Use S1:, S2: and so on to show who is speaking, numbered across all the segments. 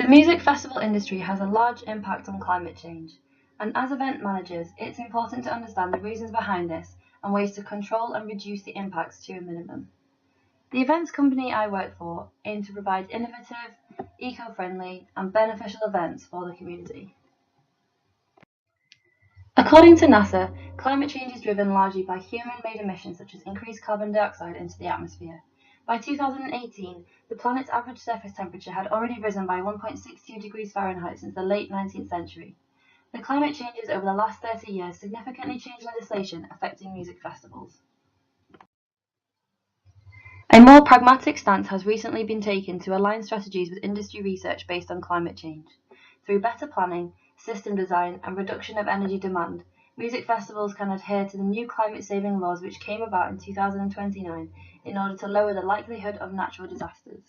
S1: The music festival industry has a large impact on climate change, and as event managers, it's important to understand the reasons behind this and ways to control and reduce the impacts to a minimum. The events company I work for aim to provide innovative, eco-friendly, and beneficial events for the community. According to NASA, climate change is driven largely by human-made emissions such as increased carbon dioxide into the atmosphere. By 2018, the planet's average surface temperature had already risen by 1.62 degrees Fahrenheit since the late 19th century. The climate changes over the last 30 years significantly changed legislation affecting music festivals. A more pragmatic stance has recently been taken to align strategies with industry research based on climate change. Through better planning, system design, and reduction of energy demand, music festivals can adhere to the new climate-saving laws which came about in 2029 in order to lower the likelihood of natural disasters.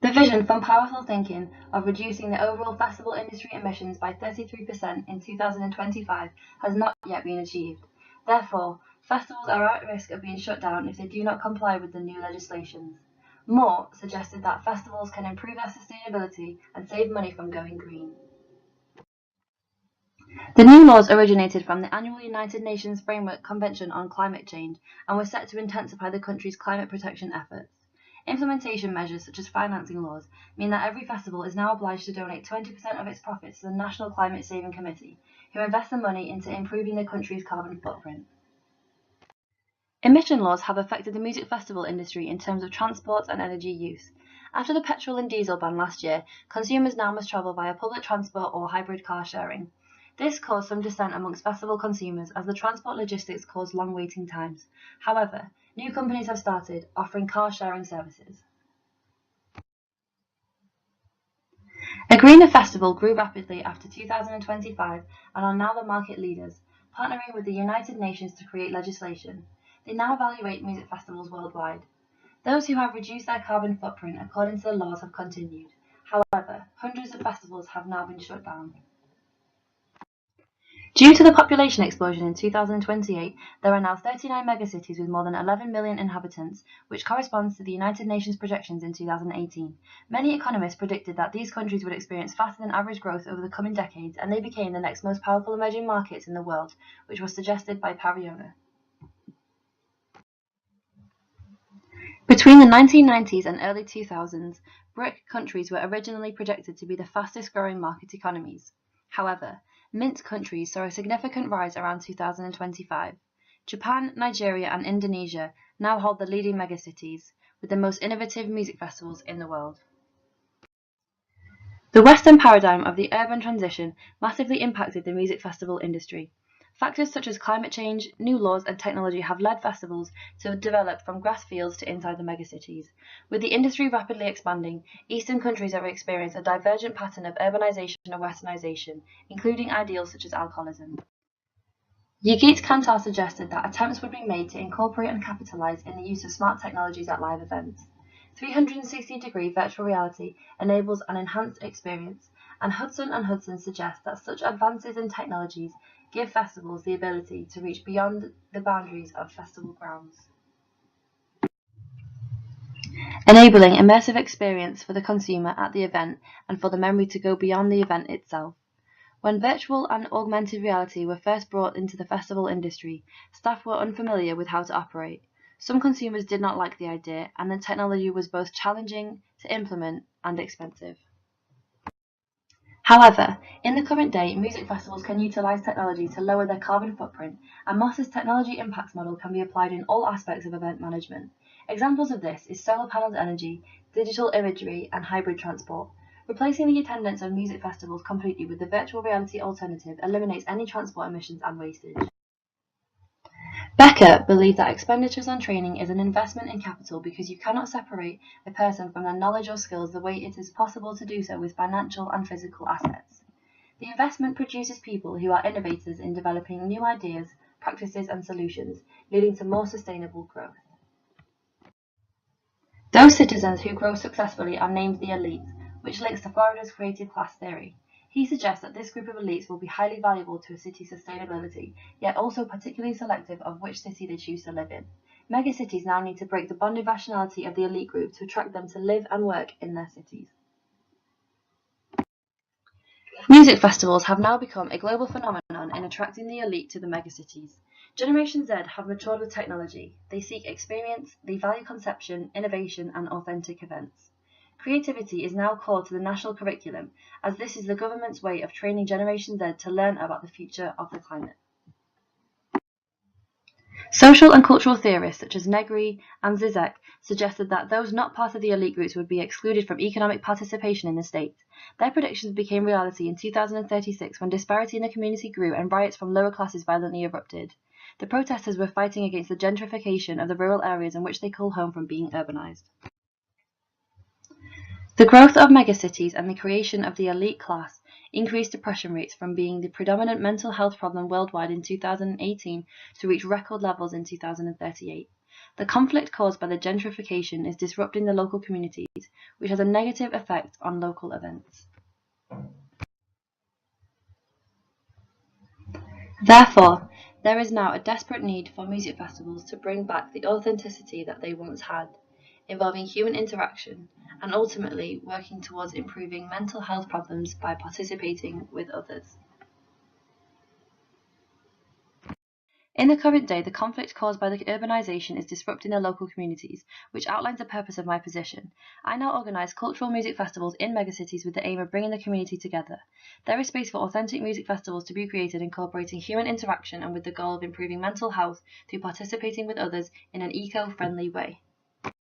S1: The vision from powerful thinking of reducing the overall festival industry emissions by 33% in 2025 has not yet been achieved. Therefore, festivals are at risk of being shut down if they do not comply with the new legislations. Moore suggested that festivals can improve their sustainability and save money from going green. The new laws originated from the annual United Nations Framework Convention on Climate Change and were set to intensify the country's climate protection efforts. Implementation measures such as financing laws mean that every festival is now obliged to donate 20% of its profits to the National Climate Saving Committee, who invest the money into improving the country's carbon footprint. Emission laws have affected the music festival industry in terms of transport and energy use. After the petrol and diesel ban last year, consumers now must travel via public transport or hybrid car sharing. This caused some dissent amongst festival consumers as the transport logistics caused long waiting times. However, new companies have started offering car sharing services. A greener festival grew rapidly after 2025 and are now the market leaders, partnering with the United Nations to create legislation. They now evaluate music festivals worldwide. Those who have reduced their carbon footprint according to the laws have continued. However, hundreds of festivals have now been shut down. Due to the population explosion in 2028, there are now 39 megacities with more than 11 million inhabitants, which corresponds to the United Nations projections in 2018. Many economists predicted that these countries would experience faster than average growth over the coming decades, and they became the next most powerful emerging markets in the world, which was suggested by Pariona. Between the 1990s and early 2000s, BRIC countries were originally projected to be the fastest growing market economies. However, MINT countries saw a significant rise around 2025. Japan, Nigeria, and Indonesia now hold the leading megacities, with the most innovative music festivals in the world. The Western paradigm of the urban transition massively impacted the music festival industry. Factors such as climate change, new laws, and technology have led festivals to develop from grass fields to inside the megacities. With the industry rapidly expanding, Eastern countries have experienced a divergent pattern of urbanization and westernization, including ideals such as alcoholism. Yigit Kantar suggested that attempts would be made to incorporate and capitalize in the use of smart technologies at live events. 360-degree virtual reality enables an enhanced experience, and Hudson suggest that such advances in technologies give festivals the ability to reach beyond the boundaries of festival grounds, enabling immersive experience for the consumer at the event and for the memory to go beyond the event itself. When virtual and augmented reality were first brought into the festival industry, staff were unfamiliar with how to operate. Some consumers did not like the idea, and the technology was both challenging to implement and expensive. However, in the current day, music festivals can utilize technology to lower their carbon footprint, and Moss's technology impacts model can be applied in all aspects of event management. Examples of this is solar paneled energy, digital imagery, and hybrid transport. Replacing the attendance of music festivals completely with the virtual reality alternative eliminates any transport emissions and wastage. Becker believed that expenditures on training is an investment in capital because you cannot separate a person from their knowledge or skills the way it is possible to do so with financial and physical assets. The investment produces people who are innovators in developing new ideas, practices, and solutions, leading to more sustainable growth. Those citizens who grow successfully are named the elite, which links to Florida's creative class theory. He suggests that this group of elites will be highly valuable to a city's sustainability, yet also particularly selective of which city they choose to live in. Megacities now need to break the bonded rationality of the elite group to attract them to live and work in their cities. Music festivals have now become a global phenomenon in attracting the elite to the megacities. Generation Z have matured with technology. They seek experience, they value conception, innovation, and authentic events. Creativity is now core to the national curriculum, as this is the government's way of training Generation Z to learn about the future of the climate. Social and cultural theorists such as Negri and Zizek suggested that those not part of the elite groups would be excluded from economic participation in the state. Their predictions became reality in 2036 when disparity in the community grew and riots from lower classes violently erupted. The protesters were fighting against the gentrification of the rural areas in which they call home from being urbanized. The growth of megacities and the creation of the elite class increased depression rates from being the predominant mental health problem worldwide in 2018 to reach record levels in 2038. The conflict caused by the gentrification is disrupting the local communities, which has a negative effect on local events. Therefore, there is now a desperate need for music festivals to bring back the authenticity that they once had, involving human interaction, and ultimately working towards improving mental health problems by participating with others. In the current day, the conflict caused by the urbanization is disrupting the local communities, which outlines the purpose of my position. I now organize cultural music festivals in megacities with the aim of bringing the community together. There is space for authentic music festivals to be created incorporating human interaction and with the goal of improving mental health through participating with others in an eco-friendly way.